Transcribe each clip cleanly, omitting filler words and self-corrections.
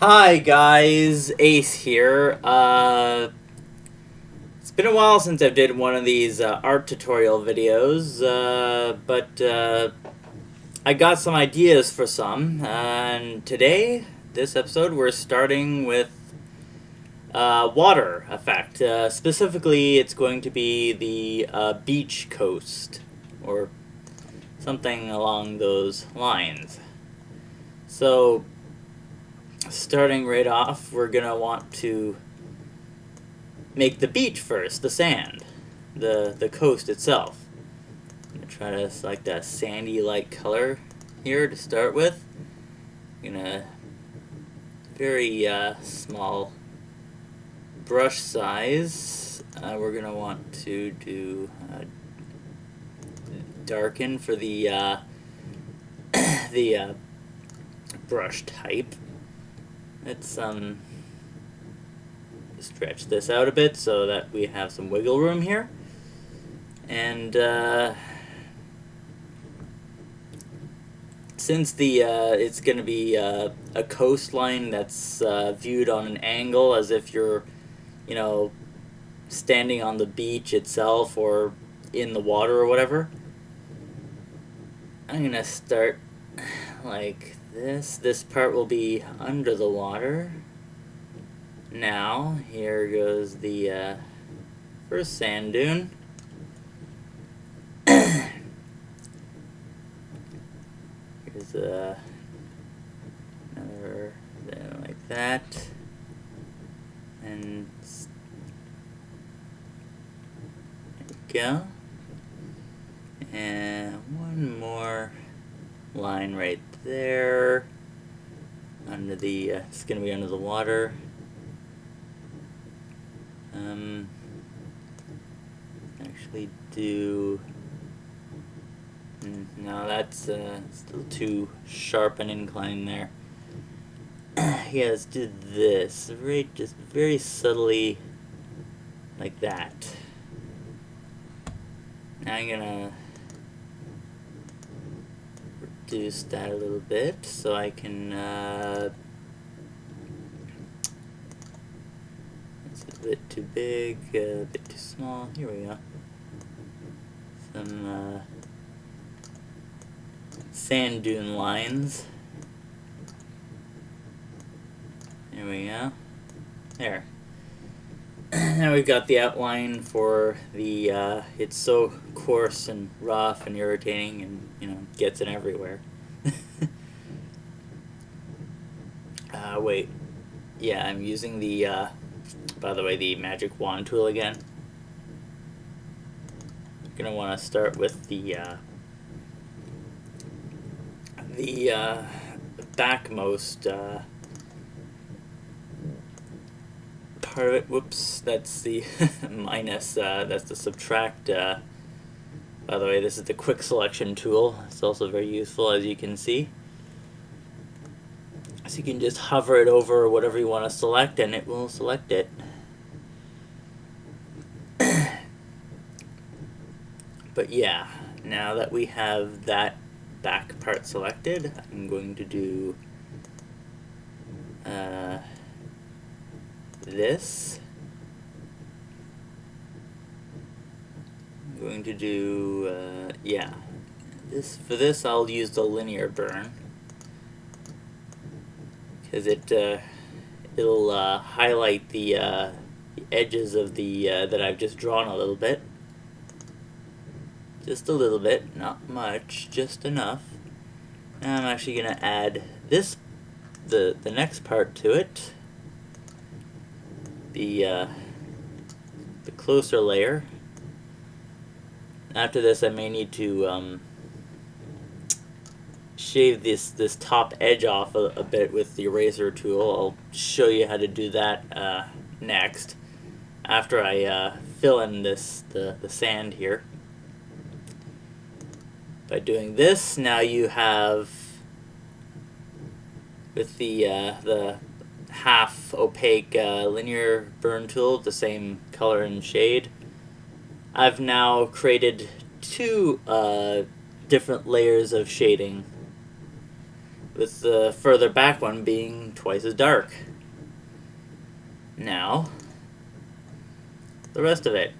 Hi guys, Ace here. It's been a while since I did one of these art tutorial videos, but I got some ideas for some, and today, this episode, we're starting with water effect. Specifically, it's going to be the beach coast, or something along those lines. So, starting right off, we're gonna want to make the beach first, the sand, the coast itself. I'm gonna try to select a sandy-like color here to start with. I'm gonna very small brush size. We're gonna want to do darken for the the brush type. Let's stretch this out a bit so that we have some wiggle room here. And since the it's going to be a coastline that's viewed on an angle as if you're, you know, standing on the beach itself or in the water or whatever, I'm going to start like this. This part will be under the water. Now, here goes the first sand dune. Here's another like that. And there we go. And one more line right there. Under the, it's going to be under the water. Actually do... No, that's still too sharp an incline there. Yeah, let's do this. Right, just very subtly like that. Now I'm gonna reduce that a little bit so I can it's a bit too big, a bit too small. Here we go. Some sand dune lines. There we go. There. Now we've got the outline for the, it's so coarse and rough and irritating and, you know, gets it everywhere. Wait. Yeah, I'm using the, by the way, the magic wand tool again. I'm gonna want to start with the backmost, part of it. Whoops, that's the minus, that's the subtract. By the way, this is the quick selection tool. It's also very useful, as you can see. So you can just hover it over whatever you want to select and it will select it. But yeah, now that we have that back part selected, I'm going to do this. I'm going to do, yeah. For this, I'll use the linear burn. Because it'll highlight the edges of the, that I've just drawn a little bit. Just a little bit, not much, just enough. Now I'm actually going to add this, the next part to it. The closer layer. After this, I may need to shave this top edge off a bit with the eraser tool. I'll show you how to do that next, after I fill in the sand here. By doing this, now you have, with the half opaque linear burn tool, the same color and shade, I've now created two different layers of shading. with the further back one being twice as dark. Now, the rest of it.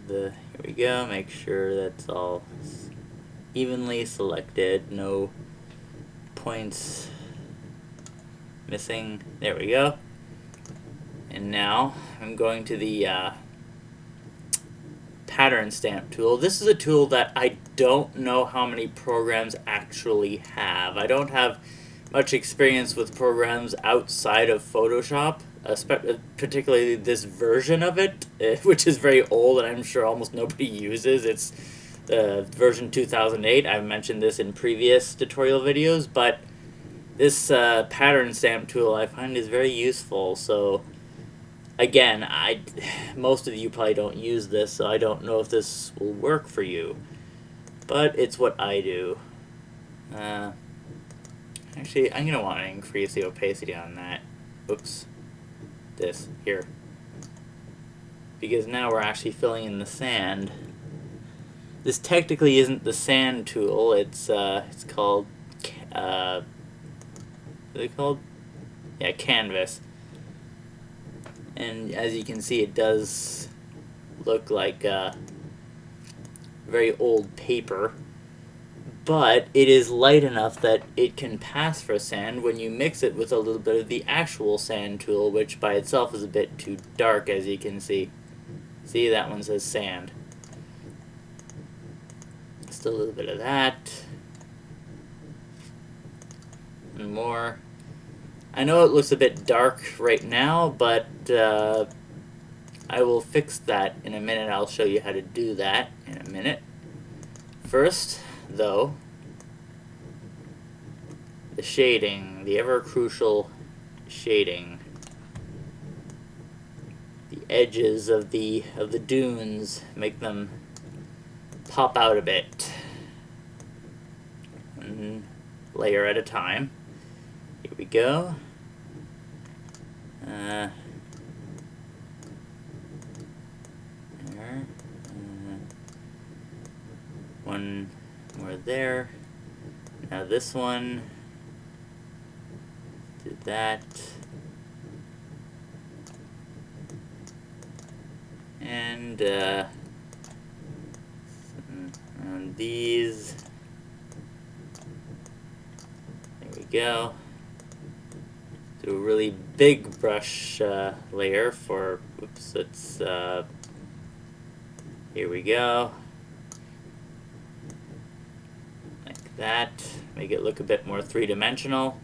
Here we go, make sure that's all evenly selected, no points missing. There we go. And now I'm going to the pattern stamp tool. This is a tool that I don't know how many programs actually have. I don't have much experience with programs outside of Photoshop, particularly this version of it, which is very old and I'm sure almost nobody uses. It's version 2008. I've mentioned this in previous tutorial videos, but this pattern stamp tool I find is very useful. So again, most of you probably don't use this, so I don't know if this will work for you, but it's what I do. Actually, I'm going to want to increase the opacity on that. Oops. This, here. Because now we're actually filling in the sand. This technically isn't the sand tool, it's called, what is it called? Yeah, canvas. And as you can see, it does look like very old paper. But it is light enough that it can pass for sand when you mix it with a little bit of the actual sand tool, which by itself is a bit too dark, as you can see. See, that one says sand. Still a little bit of that. And more. I know it looks a bit dark right now, but I will fix that in a minute. I'll show you how to do that in a minute. First, though, the shading, the ever crucial shading. The edges of the dunes, make them pop out a bit. One layer at a time. Here we go. There. One more there. Now this one. Do that. And on these. There we go. Do a really big brush layer for, oops, it's, here we go. Like that. Make it look a bit more three-dimensional.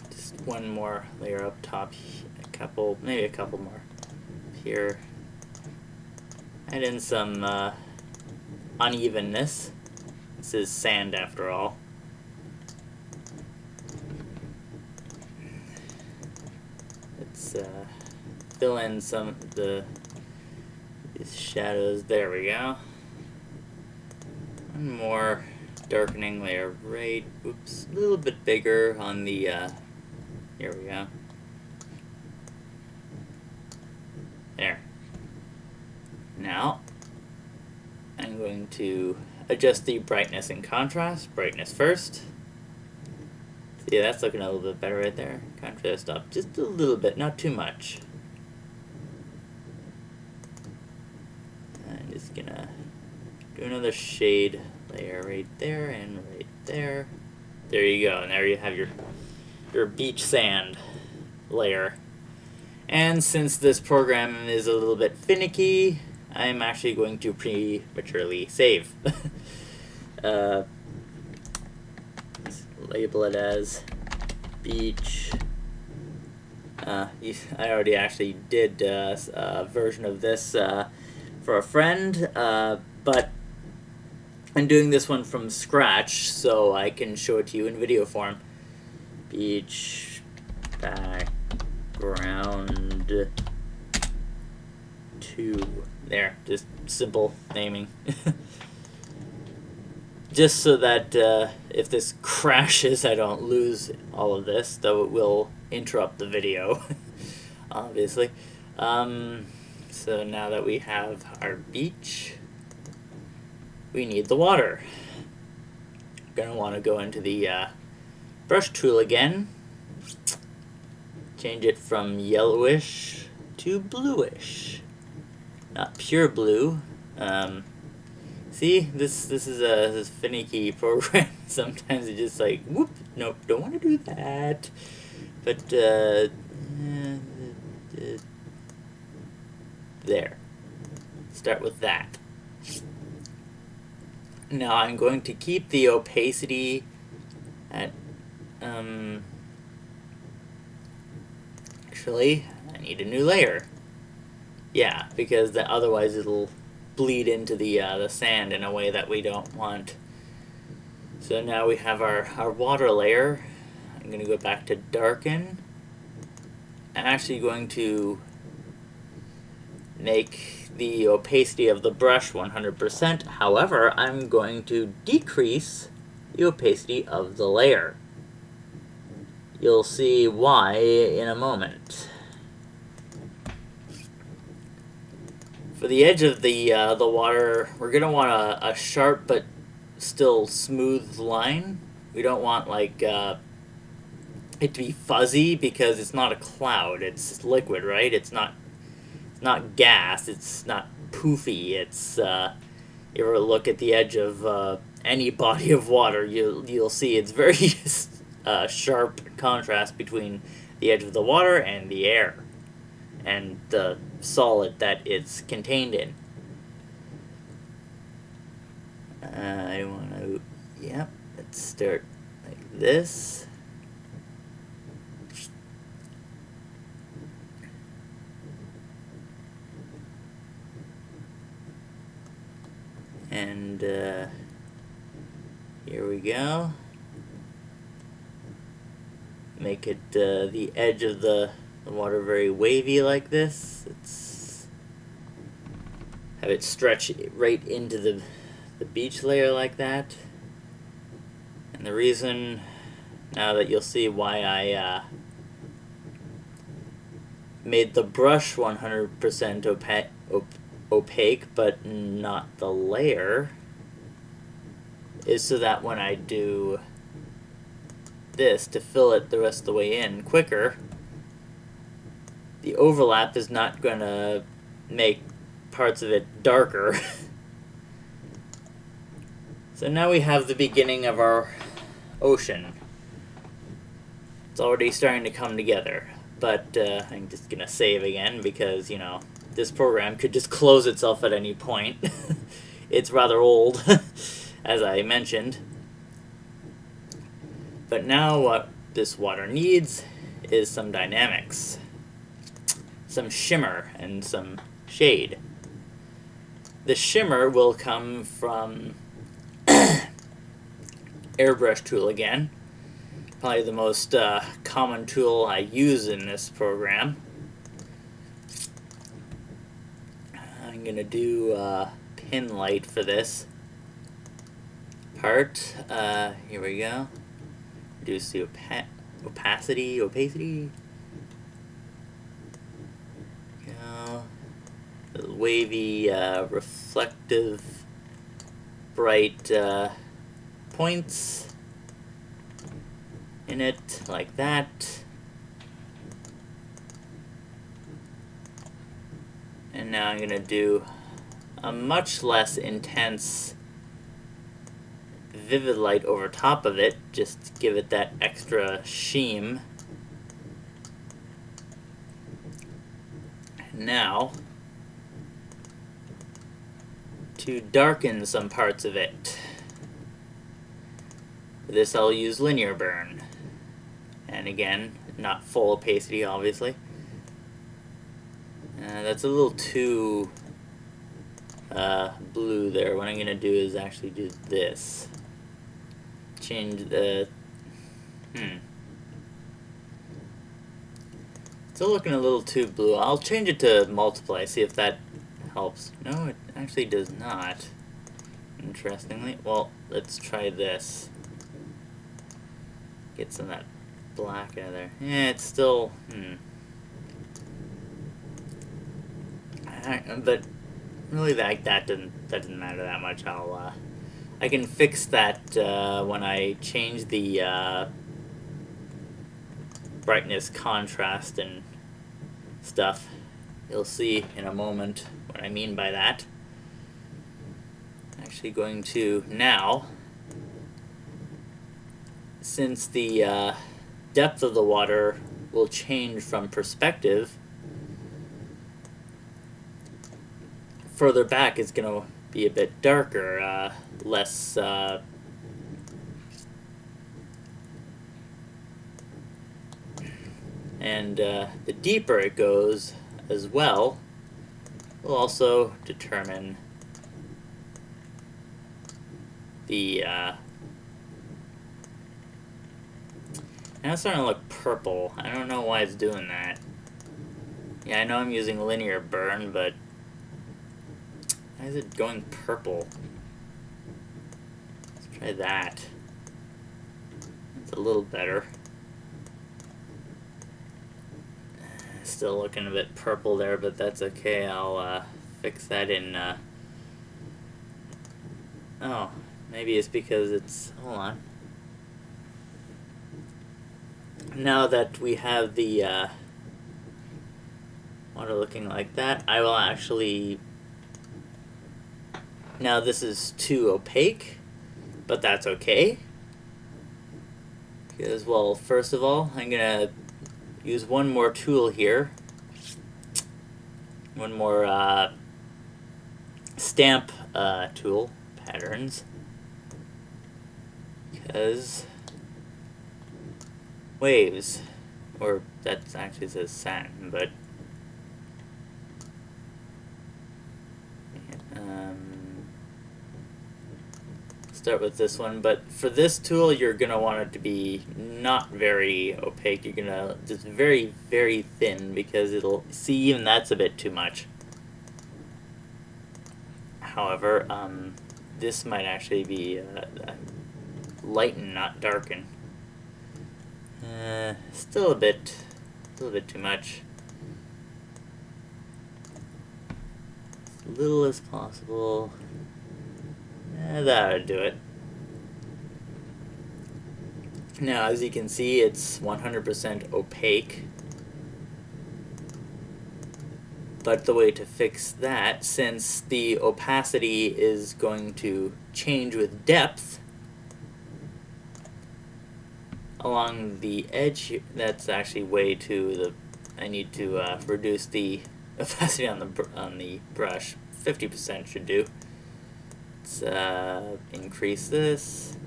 Just one more layer up top, maybe a couple more here. Add in some unevenness. This is sand after all. Let's fill in some of these shadows. There we go. One more darkening layer right, oops, a little bit bigger on the, here we go. There. Now, I'm going to adjust the brightness and contrast. Brightness first. See, that's looking a little bit better right there. Contrast up just a little bit, not too much. I'm just gonna do another shade layer right there and right there. There you go, and there you have your beach sand layer. And since this program is a little bit finicky, I'm actually going to prematurely save. Label it as beach. I already actually did a version of this for a friend, but I'm doing this one from scratch so I can show it to you in video form. Beach background 2. There, just simple naming. Just so that if this crashes, I don't lose all of this, though it will interrupt the video, obviously. So now that we have our beach, we need the water. Gonna want to go into the brush tool again. Change it from yellowish to bluish. Not pure blue. See, this is a finicky program. Sometimes it just like, whoop, nope, don't want to do that. But there. Start with that. Now I'm going to keep the opacity at actually I need a new layer. Yeah, because otherwise it'll bleed into the sand in a way that we don't want. So now we have our water layer. I'm going to go back to darken. I'm actually going to make the opacity of the brush 100%. However, I'm going to decrease the opacity of the layer. You'll see why in a moment. For the edge of the water, we're going to want a sharp but still smooth line. We don't want like it to be fuzzy because it's not a cloud. It's liquid, right? It's not gas. It's not poofy. It's you ever look at the edge of any body of water, you'll see it's very sharp contrast between the edge of the water and the air and the solid that it's contained in. I want to, yep, let's start like this. And here we go. Make it the edge of the water very wavy like this. Have it stretch right into the beach layer like that. And the reason, now that you'll see why I made the brush 100% opaque but not the layer, is so that when I do this to fill it the rest of the way in quicker, the overlap is not going to make parts of it darker. So now we have the beginning of our ocean. It's already starting to come together, but I'm just going to save again because, you know, this program could just close itself at any point. It's rather old, as I mentioned. But now what this water needs is some dynamics, some shimmer, and some shade. The shimmer will come from airbrush tool again. Probably the most common tool I use in this program. I'm going to do pin light for this part. Here we go. Reduce the opacity. Go. The wavy, reflective, bright points in it, like that. And now I'm going to do a much less intense vivid light over top of it, just to give it that extra sheen. Now, to darken some parts of it. For this I'll use linear burn. And again, not full opacity, obviously. That's a little too blue there. What I'm going to do is actually do this. Change the... Still looking a little too blue. I'll change it to multiply, see if that helps. No, it actually does not. Interestingly. Well, let's try this. Get some of that black out of there. Yeah, it's still... but really that doesn't matter that much. I can fix that when I change the brightness, contrast, and stuff. You'll see in a moment what I mean by that. Actually going to now, since the depth of the water will change from perspective, further back is going to be a bit darker, less and the deeper it goes as well will also determine the now it's starting to look purple. I don't know why it's doing that. Yeah, I know I'm using linear burn, but why is it going purple? Let's try that. It's a little better. Still looking a bit purple there, but that's okay. I'll fix that in oh, maybe it's because it's, hold on. Now that we have the water looking like that, I will actually, now this is too opaque, but that's okay. Because, well, first of all, I'm gonna use one more tool here. One more stamp tool, patterns. Because waves, or that actually says satin, but start with this one. But for this tool, you're gonna want it to be not very opaque. You're gonna just very, very thin, because it'll see, even that's a bit too much. However, this might actually be lighten, not darken. Still a bit too much. As little as possible. That would do it. Now, as you can see, it's 100% opaque. But the way to fix that, since the opacity is going to change with depth along the edge, that's actually way too the. I need to reduce the opacity on the brush. 50% should do. Let's increase this,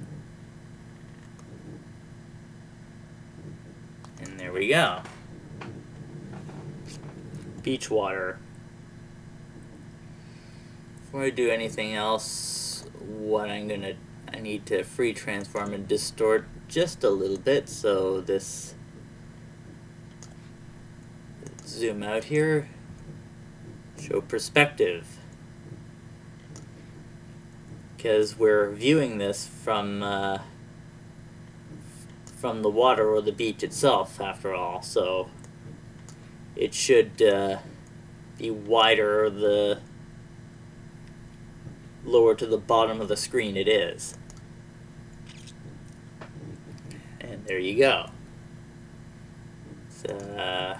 and there we go. Beach water. Before I do anything else, I need to free transform and distort just a little bit, so this, zoom out here, show perspective, because we're viewing this from the water or the beach itself, after all, so it should be wider the lower to the bottom of the screen it is. And there you go. So,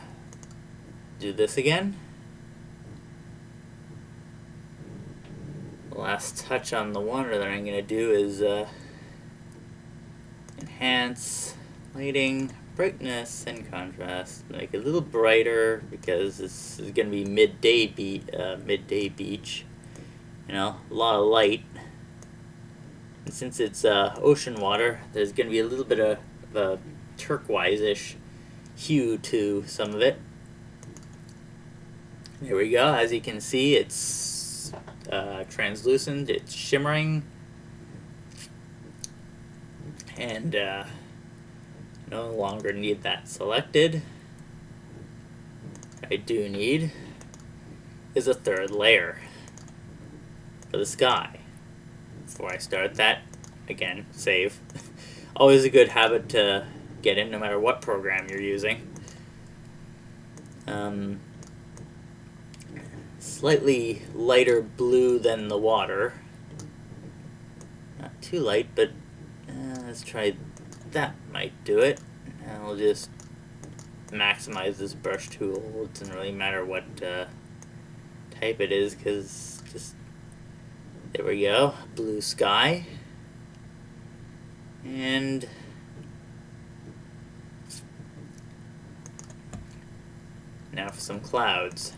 do this again. The last touch on the water that I'm going to do is enhance lighting, brightness, and contrast. Make it a little brighter, because this is going to be midday beach. You know, a lot of light. And since it's ocean water, there's going to be a little bit of a turquoise-ish hue to some of it. There we go. As you can see, it's translucent, it's shimmering, and no longer need that selected. What I do need is a third layer for the sky. Before I start that, again, save. Always a good habit to get in, no matter what program you're using. slightly lighter blue than the water. Not too light, but let's try that. Might do it. And we'll just maximize this brush tool. It doesn't really matter what type it is, because just there we go, blue sky. And now for some clouds.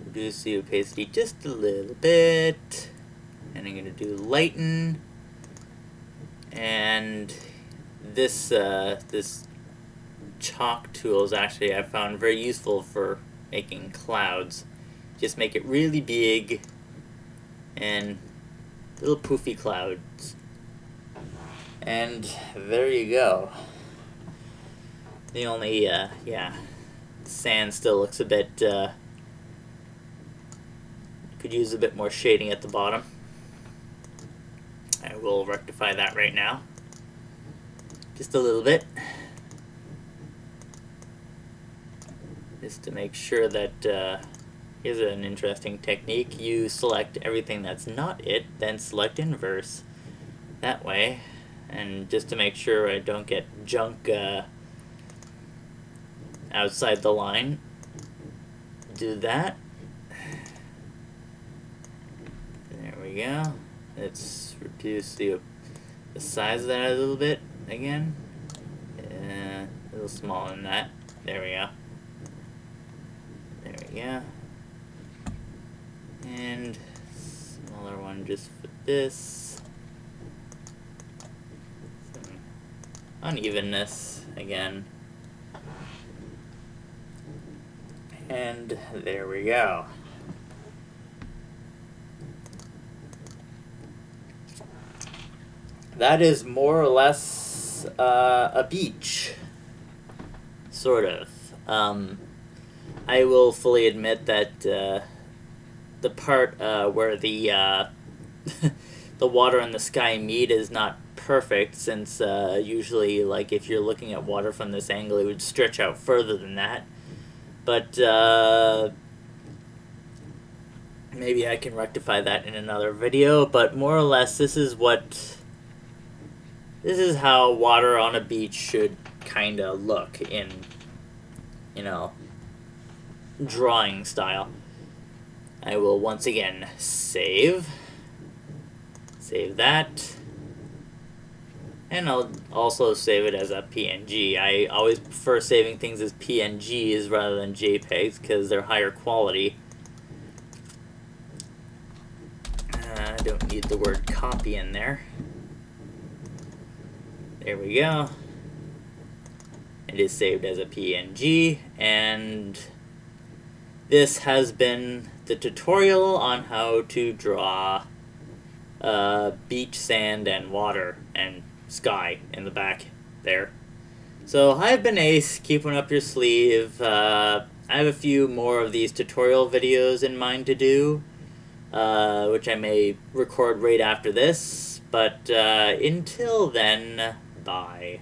Reduce the opacity just a little bit, and I'm going to do lighten. And this this chalk tool is actually, I found, very useful for making clouds. Just make it really big and little poofy clouds. And there you go. The only, sand still looks a bit, could use a bit more shading at the bottom. I will rectify that right now. Just a little bit. Just to make sure that, here's an interesting technique. You select everything that's not it, then select inverse. That way. And just to make sure I don't get junk outside the line, do that. There we go. Let's reduce the size of that a little bit again. A little smaller than that. There we go. There we go. And smaller one just for this. Some unevenness again. And there we go. That is more or less a beach, sort of. I will fully admit that the part where the the water and the sky meet is not perfect, since usually, like, if you're looking at water from this angle, it would stretch out further than that. But maybe I can rectify that in another video. But more or less, this is how water on a beach should kind of look in, drawing style. I will once again save that, and I'll also save it as a PNG. I always prefer saving things as PNGs rather than JPEGs because they're higher quality. I don't need the word copy in there. There we go. It is saved as a PNG, and this has been the tutorial on how to draw beach, sand, and water, and sky in the back there. So I've been Ace, keep one up your sleeve. I have a few more of these tutorial videos in mind to do, which I may record right after this, but until then, bye.